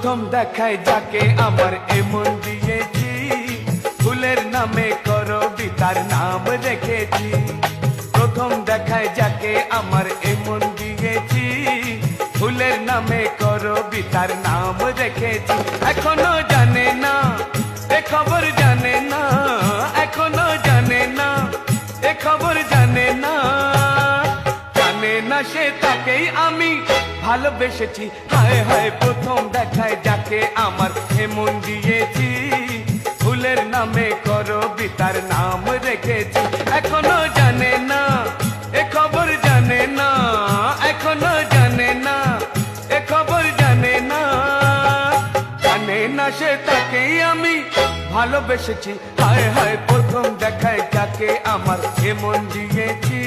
প্রথম দেখায় যাকে আমার এমন দিয়েছি, ফুলের নামে করবি তার নাম রেখেছি। প্রথম দেখায় যাকে আমার এমন দিয়েছি, ফুলের নামে করবি তার নাম রেখেছি। এখনো জানে না এ খবর, জানে না এখনো জানে না এ খবর, জানে না জানে না সে তাকেই আমি ভালোবেসেছি। হায় হায় প্রথম দেখায় যাকে আমার এমন দিয়েছি, ফুলের নামে করবি তার নাম রেখেছি। এখনো জানে না এ খবর, জানে না এখনো জানে না এ খবর, জানে না জানে না সে তাকেই আমি ভালোবেসেছি। হায় হায় প্রথম দেখায় যাকে আমার এমন দিয়েছি।